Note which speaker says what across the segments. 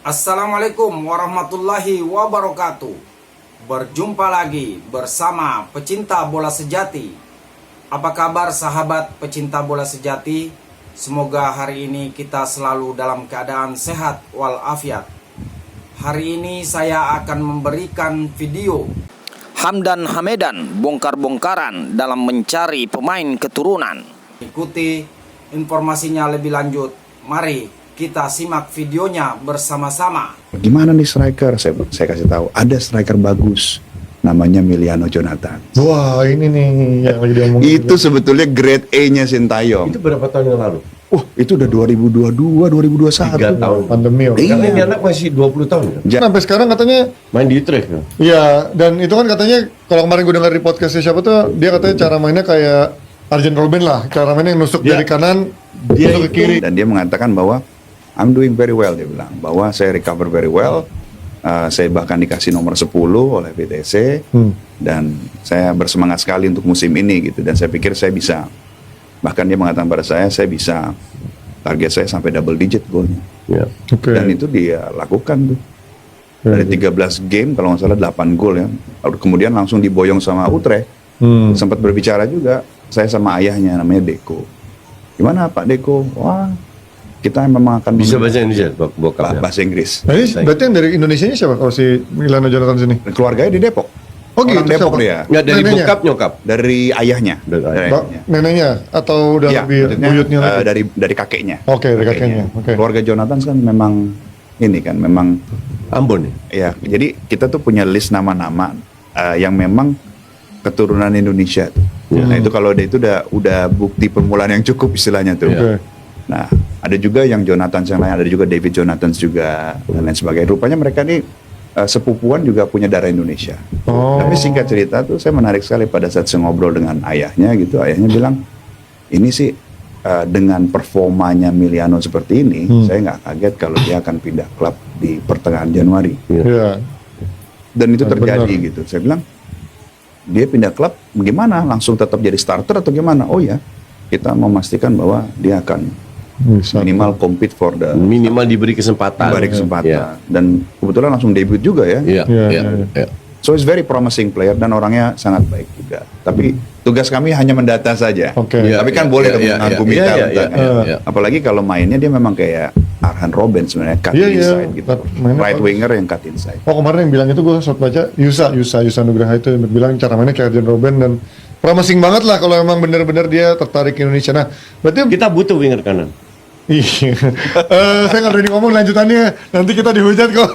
Speaker 1: Assalamualaikum warahmatullahi wabarakatuh. Berjumpa lagi bersama pecinta bola sejati. Apa kabar sahabat pecinta bola sejati? Semoga hari ini kita selalu dalam keadaan sehat walafiat. Hari ini saya akan memberikan video Hamdan Hamedan bongkar-bongkaran dalam mencari pemain keturunan. Ikuti informasinya lebih lanjut. Mari kita simak videonya bersama-sama.
Speaker 2: Gimana nih striker? Saya kasih tahu. Ada striker bagus, namanya Miliano Jonathan.
Speaker 3: Wah, ini nih yang lagi diomongin.
Speaker 2: Itu sebetulnya grade A-nya Sintayong.
Speaker 4: Itu berapa tahun yang lalu?
Speaker 2: Itu udah 2022, 2021.
Speaker 4: 3 tahun.
Speaker 3: Pandemi.
Speaker 2: Iya.
Speaker 4: Karena ini anak masih 20 tahun ya?
Speaker 3: Sampai sekarang katanya,
Speaker 4: Main di Utrecht ya?
Speaker 3: iya, dan itu kan katanya, kalau kemarin gue dengar di podcastnya siapa tuh, dia katanya cara mainnya kayak Arjen Robben lah, cara mainnya yang nusuk
Speaker 4: Dia-
Speaker 3: dari kanan,
Speaker 4: dia
Speaker 3: nusuk ke kiri.
Speaker 2: Dan dia mengatakan bahwa I'm doing very well, dia bilang. Bahwa saya recover very well. Saya bahkan dikasih nomor 10 oleh VTC. Dan saya bersemangat sekali untuk musim ini gitu. Dan saya pikir saya bisa. Bahkan dia mengatakan pada saya bisa. Target saya sampai double digit golnya.
Speaker 4: Ya.
Speaker 3: Oke.
Speaker 2: Dan itu dia lakukan tuh. Dari 13 game kalau nggak salah 8 gol ya. Lalu kemudian langsung diboyong sama Utrecht. Sempat berbicara juga saya sama ayahnya namanya Deko. Gimana Pak Deko? Wah, kita memang akan
Speaker 4: Bisa bahasa Indonesia, bokapnya.
Speaker 2: bahasa Inggris.
Speaker 3: Nah, ini berarti yang dari Indonesia nya siapa kalau si Milano Jonathan sini?
Speaker 2: Keluarganya di Depok.
Speaker 3: Oh
Speaker 2: Orang
Speaker 3: gitu,
Speaker 2: Depok
Speaker 3: siapa?
Speaker 2: dia.
Speaker 4: Nggak dari
Speaker 3: Neneknya?
Speaker 4: bokap nyokap.
Speaker 2: Dari ayahnya.
Speaker 4: Dari ayah.
Speaker 2: ayahnya.
Speaker 3: Neneknya atau udah
Speaker 2: Iya,
Speaker 3: lebih
Speaker 2: maksudnya,
Speaker 3: buyutnya lagi?
Speaker 2: dari kakeknya.
Speaker 3: Oke, dari kakeknya. Oke.
Speaker 2: Keluarga Jonathan kan memang ini kan memang
Speaker 4: Ambon ya?
Speaker 2: ya. Jadi kita tuh punya list nama-nama yang memang keturunan Indonesia tuh. Nah itu kalau itu udah bukti permulaan yang cukup istilahnya tuh.
Speaker 3: Oke.
Speaker 2: Nah ada juga yang Jonathan yang lain, ada juga David Jonathan juga dan lain sebagainya. Rupanya mereka nih sepupuan juga punya darah Indonesia.
Speaker 3: Oh.
Speaker 2: Tapi singkat cerita tuh saya menarik sekali pada saat saya ngobrol dengan ayahnya gitu. Ayahnya bilang ini sih dengan performanya Miliano seperti ini, saya nggak kaget kalau dia akan pindah klub di pertengahan Januari.
Speaker 3: Iya.
Speaker 2: Dan itu terjadi
Speaker 3: Benar.
Speaker 2: gitu. Saya bilang dia pindah klub gimana? Langsung tetap jadi starter atau gimana? Oh ya, kita memastikan bahwa dia akan
Speaker 3: Bisa.
Speaker 2: minimal compete for the
Speaker 4: Minimal diberi kesempatan.
Speaker 2: beri kesempatan.
Speaker 4: Iya.
Speaker 2: Dan kebetulan langsung debut juga ya.
Speaker 4: Iya,
Speaker 3: Iya,
Speaker 4: iya,
Speaker 3: iya.
Speaker 4: iya.
Speaker 2: So it's very promising player dan orangnya sangat baik juga. Tapi tugas kami hanya mendata saja.
Speaker 3: Oke.
Speaker 4: Iya,
Speaker 2: Tapi kan
Speaker 4: iya,
Speaker 2: boleh
Speaker 4: iya,
Speaker 2: dong
Speaker 4: iya,
Speaker 2: mengargumenta
Speaker 4: iya, iya,
Speaker 2: tentang
Speaker 4: iya,
Speaker 2: ya.
Speaker 4: iya.
Speaker 2: Apalagi kalau mainnya dia memang kayak Arhan Robben sebenarnya cut
Speaker 3: Iya, iya.
Speaker 2: inside gitu.
Speaker 3: Mainnya
Speaker 2: Right
Speaker 3: bagus.
Speaker 2: winger yang cut inside.
Speaker 3: Oh kemarin yang bilang itu gue sempat baca Yusa Nugraha itu yang bilang cara mainnya kayak Arjen Robben dan promising banget lah kalau emang benar-benar dia tertarik ke Indonesia. Nah berarti
Speaker 4: Kita butuh winger kanan.
Speaker 3: iya. Saya nggak berani ngomong lanjutannya nanti kita dihujat kok.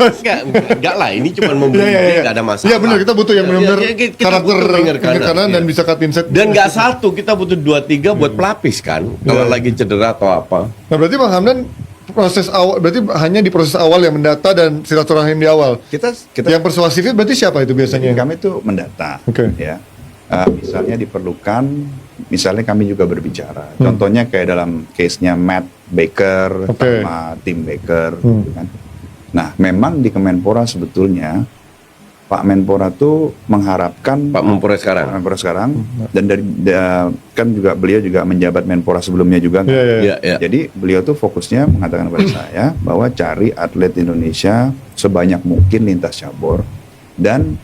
Speaker 4: Enggak lah, ini cuma memberi nggak ada masalah.
Speaker 3: Iya benar kita butuh yang benar-benar
Speaker 4: Kita
Speaker 3: karakter
Speaker 4: butuh winger
Speaker 3: kanan dan
Speaker 4: iya.
Speaker 3: bisa cut inside.
Speaker 4: Dan nggak satu, kita butuh 2-3 buat pelapis kan. Kalau
Speaker 3: Iya.
Speaker 4: lagi cedera atau apa.
Speaker 3: Nah berarti Bang Hamdan proses awal berarti hanya di proses awal yang mendata dan silaturahim di awal.
Speaker 2: Kita
Speaker 3: Yang persuasifnya berarti siapa itu biasanya?
Speaker 2: kami tuh mendata.
Speaker 3: Oke.
Speaker 2: Ya. Misalnya diperlukan, misalnya kami juga berbicara. Contohnya kayak dalam case-nya Matt Baker
Speaker 3: Oke.
Speaker 2: sama Tim Baker, gitu kan. Nah, memang di Kemenpora sebetulnya Pak Menpora tuh mengharapkan
Speaker 4: Pak Mempora sekarang.
Speaker 2: Menpora sekarang dan kan juga beliau juga menjabat Menpora sebelumnya juga. Kan?
Speaker 3: Iya, iya.
Speaker 4: Iya, iya.
Speaker 2: Jadi beliau tuh fokusnya mengatakan kepada saya bahwa cari atlet Indonesia sebanyak mungkin lintas cabur dan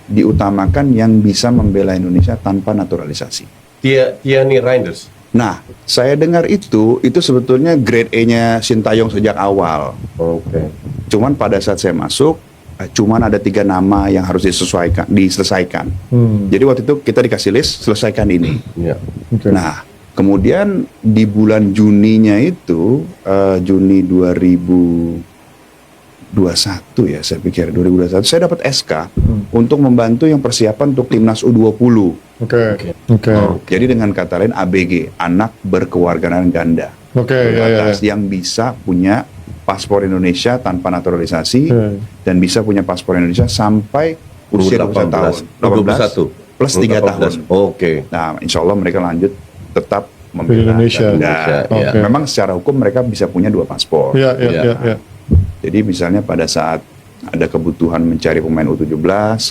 Speaker 2: diutamakan yang bisa membela Indonesia tanpa naturalisasi.
Speaker 4: Tiani Reinders.
Speaker 2: Nah, saya dengar itu sebetulnya grade A-nya Sintayong sejak awal.
Speaker 4: Oke.
Speaker 2: Cuman pada saat saya masuk, cuman ada 3 nama yang harus diselesaikan. Jadi waktu itu kita dikasih list, selesaikan ini.
Speaker 4: Iya.
Speaker 3: Oke.
Speaker 2: Nah, kemudian di bulan Juninya itu, Juni 2021 ya, saya pikir 2021, saya dapat SK untuk membantu yang persiapan untuk timnas U20.
Speaker 3: Oke.
Speaker 2: Jadi dengan kata lain ABG, anak berkewarganegaraan ganda.
Speaker 3: Oke, ya.
Speaker 2: Atas yang bisa punya paspor Indonesia tanpa naturalisasi dan bisa punya paspor Indonesia sampai usia 21 tahun.
Speaker 4: 21
Speaker 2: plus 3 tahun.
Speaker 4: Oke.
Speaker 2: Nah, insya Allah mereka lanjut tetap membela
Speaker 3: Indonesia.
Speaker 2: Garuda.
Speaker 3: Oke.
Speaker 2: Ya, memang secara hukum mereka bisa punya 2 paspor.
Speaker 3: Iya.
Speaker 2: Jadi misalnya pada saat ada kebutuhan mencari pemain U17,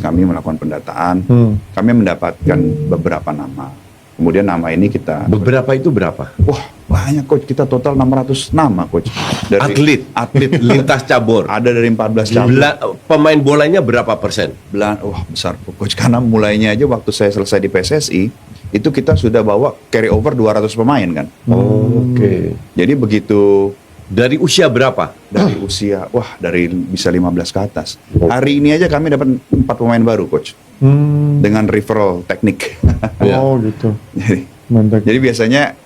Speaker 2: kami melakukan pendataan. Kami mendapatkan beberapa nama. Kemudian nama ini kita,
Speaker 4: Beberapa itu berapa?
Speaker 2: wah banyak coach, kita total 600 nama coach. Dari atlet
Speaker 4: Lintas cabur.
Speaker 2: ada dari 14 cabur.
Speaker 4: Pemain bolanya berapa persen?
Speaker 2: Wah besar coach, karena mulainya aja waktu saya selesai di PSSI itu kita sudah bawa carry over 200 pemain kan.
Speaker 4: Oke.
Speaker 2: Jadi begitu
Speaker 4: Dari usia berapa?
Speaker 2: dari usia, wah dari bisa 15 ke atas. Hari ini aja kami dapat 4 pemain baru coach dengan referral teknik.
Speaker 4: Ya.
Speaker 3: Oh gitu. Mantap.
Speaker 2: Jadi biasanya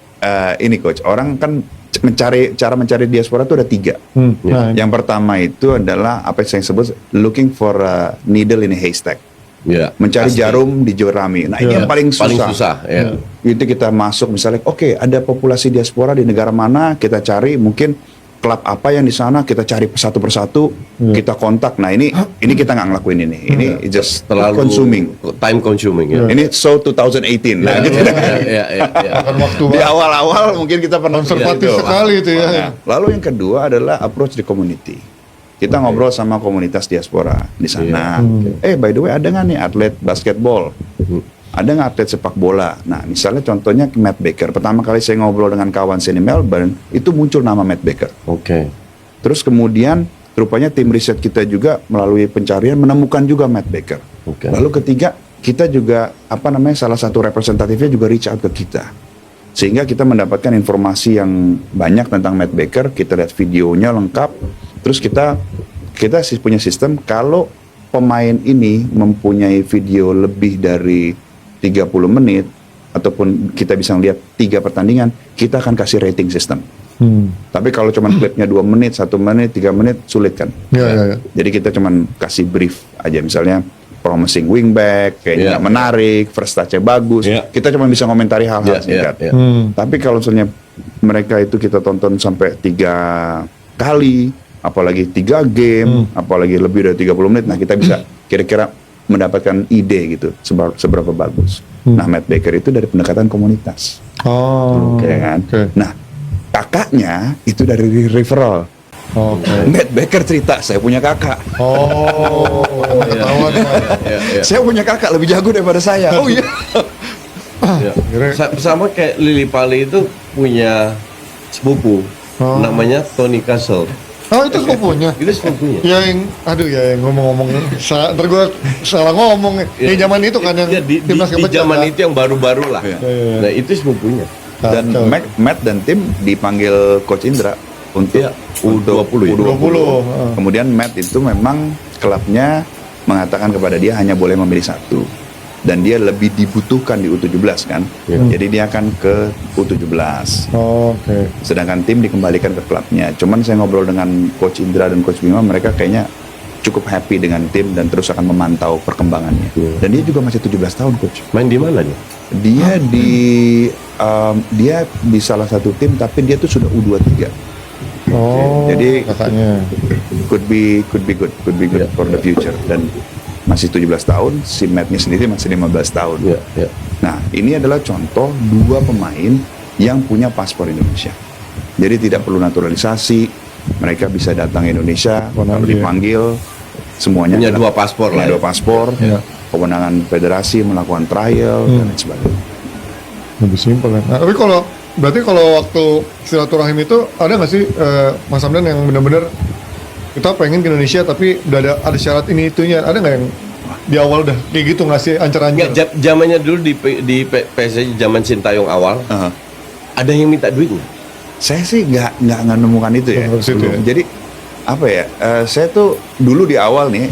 Speaker 2: ini coach, orang kan cara mencari diaspora itu ada 3.
Speaker 3: Nah,
Speaker 2: Yang pertama itu adalah apa yang saya sebut looking for a needle in a haystack.
Speaker 4: Ya.
Speaker 2: Mencari
Speaker 4: Pasti.
Speaker 2: jarum di jerami. Nah ini
Speaker 3: Ya.
Speaker 2: yang paling susah.
Speaker 4: Paling susah. Ya.
Speaker 2: Itu kita masuk misalnya, oke ada populasi diaspora di negara mana, kita cari mungkin klub apa yang di sana, kita cari satu persatu, kita kontak. Nah ini kita nggak ngelakuin ini. Ini just
Speaker 4: Terlalu
Speaker 2: consuming.
Speaker 4: time consuming ya.
Speaker 2: Ini so 2018. Nah, gitu.
Speaker 4: Ya.
Speaker 3: makan waktu
Speaker 2: Di
Speaker 3: banget.
Speaker 2: awal-awal mungkin kita pernah
Speaker 3: Konservatif
Speaker 2: gitu.
Speaker 3: sekali itu ya.
Speaker 2: Nah, lalu yang kedua adalah approach the community. Kita ngobrol sama komunitas diaspora di sana. By the way ada nggak nih atlet basketball? Ada nggak atlet sepak bola? Nah, misalnya contohnya Matt Baker. Pertama kali saya ngobrol dengan kawan saya di Melbourne, itu muncul nama Matt Baker.
Speaker 4: Oke.
Speaker 2: Terus kemudian rupanya tim riset kita juga melalui pencarian menemukan juga Matt Baker.
Speaker 4: Oke.
Speaker 2: Lalu ketiga, kita juga salah satu representatifnya juga reach out ke kita. Sehingga kita mendapatkan informasi yang banyak tentang Matt Baker, kita lihat videonya lengkap. Terus kita sih punya sistem kalau pemain ini mempunyai video lebih dari 30 menit ataupun kita bisa lihat 3 pertandingan, kita akan kasih rating system. Tapi kalau cuma klipnya 2 menit, 1 menit, 3 menit sulit kan.
Speaker 3: Ya.
Speaker 2: Jadi kita cuma kasih brief aja, misalnya promising wingback, kayaknya nggak menarik, first touch-nya bagus. Kita cuma bisa komentari hal-hal singkat. Tapi kalau misalnya mereka itu kita tonton sampai 3 kali, apalagi 3 game, apalagi lebih dari 30 menit, nah kita bisa kira-kira mendapatkan ide gitu seberapa bagus. Nah, Matt Baker itu dari pendekatan komunitas,
Speaker 3: Oh.
Speaker 2: ya kan?
Speaker 3: Oke.
Speaker 2: Nah, kakaknya itu dari referral.
Speaker 3: Oke.
Speaker 2: Matt Baker cerita, saya punya kakak.
Speaker 3: Oh. Ketahuan.
Speaker 4: Ya.
Speaker 2: Saya punya kakak lebih jago daripada saya. Oh iya.
Speaker 4: Ya. Sama kayak Lily Pali itu punya sepupu namanya Tony Castle.
Speaker 3: Oh itu sepupunya.
Speaker 4: Itu sepupunya.
Speaker 3: Yang ngomong-ngomong, ntar gue salah ngomong. Yang zaman itu kan yang
Speaker 4: Ya, di
Speaker 3: timnas kepecah,
Speaker 4: zaman
Speaker 3: kan?
Speaker 4: itu yang baru-baru lah.
Speaker 2: Iya.
Speaker 4: Nah itu sepupunya.
Speaker 2: Dan
Speaker 3: Kacau.
Speaker 2: Matt dan tim dipanggil Coach Indra untuk
Speaker 4: Iya, U20 ya?
Speaker 2: U20.
Speaker 3: U20.
Speaker 2: Kemudian Matt itu memang klubnya mengatakan kepada dia hanya boleh memilih satu. Dan dia lebih dibutuhkan di U17 kan. Jadi dia akan ke U17.
Speaker 3: Oke.
Speaker 2: Sedangkan tim dikembalikan ke klubnya. Cuman saya ngobrol dengan Coach Indra dan Coach Bima, mereka kayaknya cukup happy dengan tim dan terus akan memantau perkembangannya. Dan dia juga masih 17 tahun Coach.
Speaker 4: Main di mana nih?
Speaker 2: Dia di salah satu tim tapi dia tuh sudah U23.
Speaker 3: Oh.
Speaker 2: Jadi
Speaker 3: kakaknya.
Speaker 2: could be good for the future. Dan masih 17 tahun, si Matt-nya sendiri masih 15 tahun.
Speaker 4: Ya.
Speaker 2: Nah, ini adalah contoh 2 pemain yang punya paspor Indonesia. Jadi tidak perlu naturalisasi, mereka bisa datang Indonesia, kalau dipanggil semuanya
Speaker 4: Punya
Speaker 2: adalah-
Speaker 4: 2 paspor lah.
Speaker 2: punya 2 paspor,
Speaker 3: Ya.
Speaker 2: kewenangan federasi melakukan trial dan lain sebagainya.
Speaker 3: Lebih simpel kan. Nah, tapi berarti kalau waktu silaturahim itu ada nggak sih Mas Hamdan yang benar-benar kita pengen ke Indonesia tapi udah ada syarat ini itunya, ada nggak yang di awal udah kayak gitu ngasih ancar-ancar?
Speaker 4: Nggak, zamannya dulu di PSSI zaman Sintayong awal ada yang minta duitnya.
Speaker 2: Saya sih nggak menemukan itu ya.
Speaker 3: Belum ke situ ya.
Speaker 2: Jadi apa ya? Saya tuh dulu di awal nih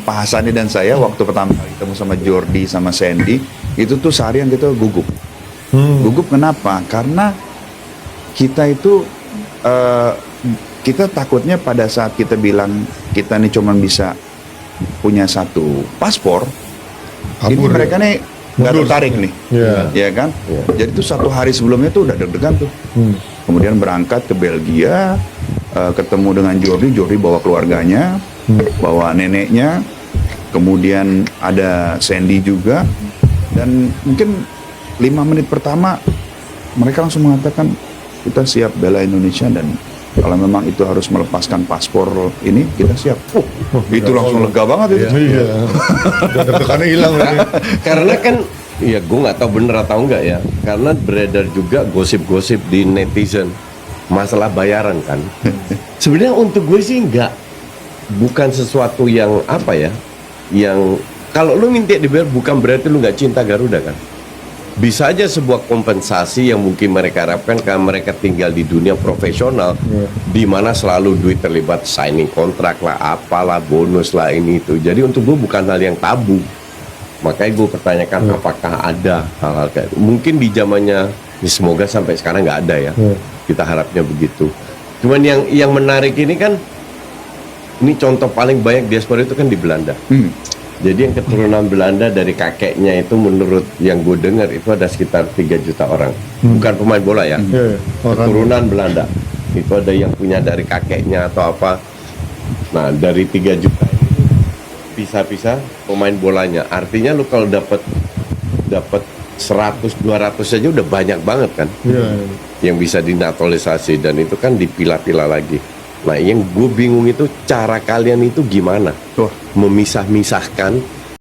Speaker 2: Pak Hasani dan saya waktu pertama kali ketemu sama Jordi sama Sandy itu tuh seharian kita gugup. Gugup kenapa? Karena kita itu kita takutnya pada saat kita bilang kita nih cuma bisa punya 1 paspor, ini
Speaker 3: Kabur
Speaker 2: mereka nih nggak
Speaker 3: Mundur.
Speaker 2: tertarik nih,
Speaker 3: Iya.
Speaker 2: ya kan? Jadi tuh 1 hari sebelumnya tuh udah deg-degan tuh. Kemudian berangkat ke Belgia, ketemu dengan Jordi bawa keluarganya, bawa neneknya, kemudian ada Sandy juga, dan mungkin 5 menit pertama mereka langsung mengatakan kita siap bela Indonesia dan kalau memang itu harus melepaskan paspor ini kita siap. Itu langsung lega banget itu.
Speaker 3: Iya. Dan deg-degannya hilang berarti.
Speaker 4: Karena kan Iya, gue nggak tahu bener atau enggak ya, karena beredar juga gosip-gosip di netizen masalah bayaran kan. Sebenarnya untuk gue sih bukan sesuatu yang apa ya, yang kalau lu minta dibayar bukan berarti lu nggak cinta Garuda kan. Bisa aja sebuah kompensasi yang mungkin mereka harapkan karena mereka tinggal di dunia profesional, di mana selalu duit terlibat signing kontrak lah, apalah, bonus lah, ini itu. Jadi untuk gue bukan hal yang tabu. Makanya gue pertanyakan apakah ada hal-hal kayak mungkin di zamannya, ya semoga sampai sekarang nggak ada ya. Kita harapnya begitu. Cuman yang menarik ini kan, ini contoh paling banyak diaspora itu kan di Belanda. Jadi yang keturunan Belanda dari kakeknya itu menurut yang gue dengar itu ada sekitar 3 juta orang. Bukan pemain bola ya. Keturunan Belanda. Itu ada yang punya dari kakeknya atau apa. Nah, dari 3 juta ini pisah-pisah pemain bolanya. Artinya lu kalau dapat 100 200 saja udah banyak banget kan. Yang bisa dinaturalisasi dan itu kan dipilah-pilah lagi. Nah, yang gue bingung itu cara kalian itu gimana? Memisah-misahkan